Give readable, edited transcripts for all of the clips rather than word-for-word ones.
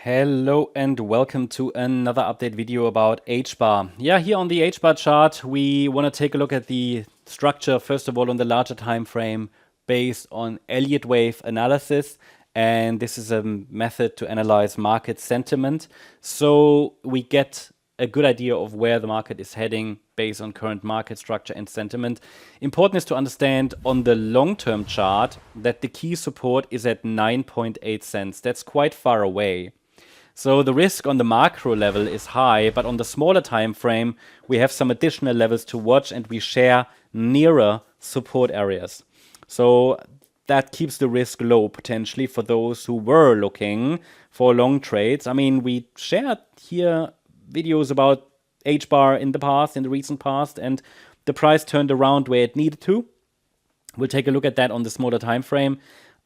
Hello and welcome to another update video about HBAR. Yeah, here on the HBAR chart, we want to take a look at the structure, first of all, on the larger time frame based on Elliott wave analysis. And this is a method to analyze market sentiment. So we get a good idea of where the market is heading based on current market structure and sentiment. Important is to understand on the long-term chart that the key support is at 9.8 cents. That's quite far away. So the risk on the macro level is high, but on the smaller time frame, we have some additional levels to watch and we share nearer support areas. So that keeps the risk low potentially for those who were looking for long trades. I mean, we shared here videos about HBAR in the recent past, and the price turned around where it needed to. We'll take a look at that on the smaller time frame.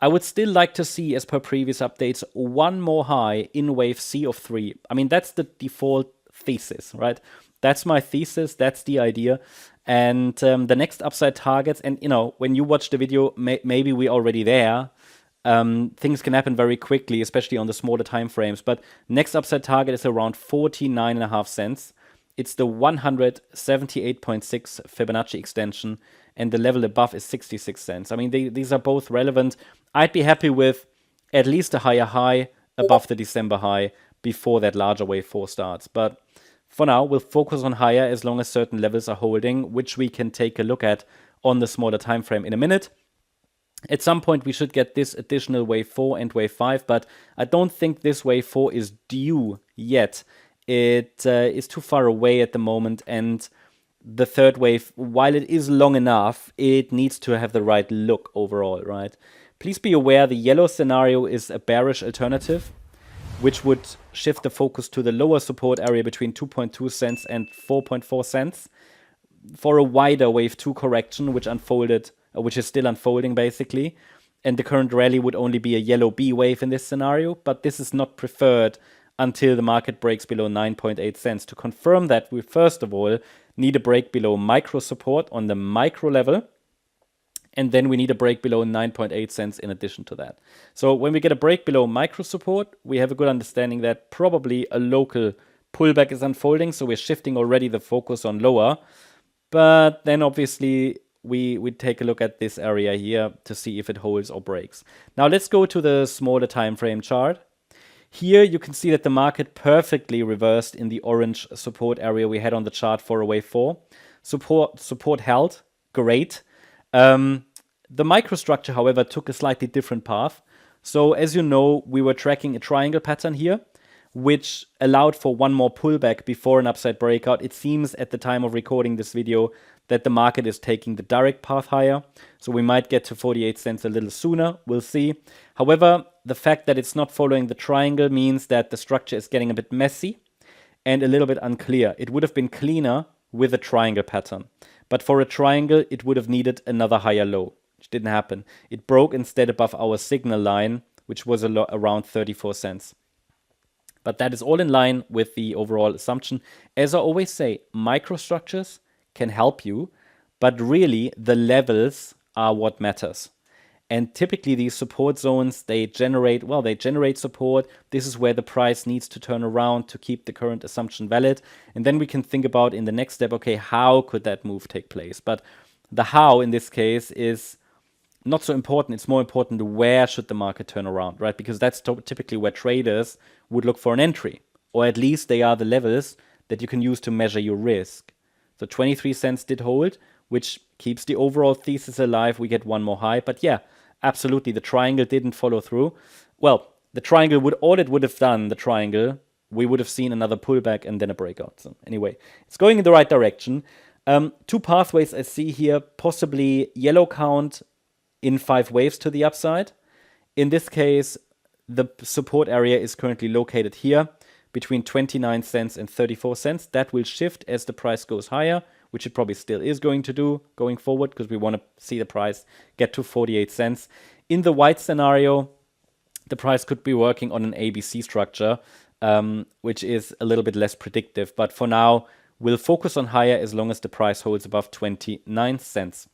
I would still like to see, as per previous updates, one more high in wave C of 3. I mean, that's the default thesis, right? That's my thesis. That's the idea. And the next upside targets, and when you watch the video, maybe we're already there. Things can happen very quickly, especially on the smaller time frames. But next upside target is around 49.5 cents. It's the 178.6 Fibonacci extension, and the level above is 66 cents. I mean, these are both relevant. I'd be happy with at least a higher high above the December high before that larger wave 4 starts. But for now, we'll focus on higher as long as certain levels are holding, which we can take a look at on the smaller time frame in a minute. At some point, we should get this additional wave 4 and wave 5, but I don't think this wave 4 is due yet. It is too far away at the moment, and the third wave, while it is long enough, it needs to have the right look overall, right? Please be aware the yellow scenario is a bearish alternative, which would shift the focus to the lower support area between 2.2 cents and 4.4 cents for a wider wave 2 correction, which is still unfolding basically. And the current rally would only be a yellow B wave in this scenario, but this is not preferred until the market breaks below 9.8 cents. To confirm that, we first of all need a break below micro support on the micro level, and then we need a break below 9.8 cents in addition to that. So when we get a break below micro support, we have a good understanding that probably a local pullback is unfolding, so we're shifting already the focus on lower. But then obviously we take a look at this area here to see if it holds or breaks. Now let's go to the smaller time frame chart. Here you can see that the market perfectly reversed in the orange support area we had on the chart for a wave 4. Support held, great. The microstructure, however, took a slightly different path. So as you know, we were tracking a triangle pattern here, which allowed for one more pullback before an upside breakout. It seems at the time of recording this video that the market is taking the direct path higher. So we might get to 48 cents a little sooner. We'll see. However, the fact that it's not following the triangle means that the structure is getting a bit messy and a little bit unclear. It would have been cleaner with a triangle pattern. But for a triangle, it would have needed another higher low, which didn't happen. It broke instead above our signal line, which was around 34 cents. But that is all in line with the overall assumption. As I always say, microstructures can help you, but really the levels are what matters. And typically these support zones, they generate support. This is where the price needs to turn around to keep the current assumption valid. And then we can think about in the next step, okay, how could that move take place? But the how in this case is not so important. It's more important where should the market turn around, right? Because that's typically where traders would look for an entry, or at least they are the levels that you can use to measure your risk. So 23 cents did hold, which keeps the overall thesis alive. We get one more high, but yeah, absolutely, the triangle didn't follow through. Well, the triangle we would have seen another pullback and then a breakout. So anyway, it's going in the right direction. Two pathways I see here, possibly yellow count in 5 waves to the upside. In this case, the support area is currently located here between 29 cents and 34 cents. That will shift as the price goes higher, which it probably still is going to do going forward because we want to see the price get to 48 cents. In the white scenario, the price could be working on an ABC structure, which is a little bit less predictive. But for now, we'll focus on higher as long as the price holds above 29 cents.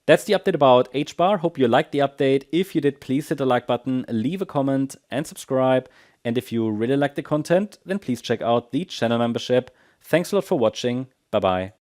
That's the update about HBAR. Hope you liked the update. If you did, please hit the like button, leave a comment and subscribe. And if you really like the content, then please check out the channel membership. Thanks a lot for watching. Bye bye.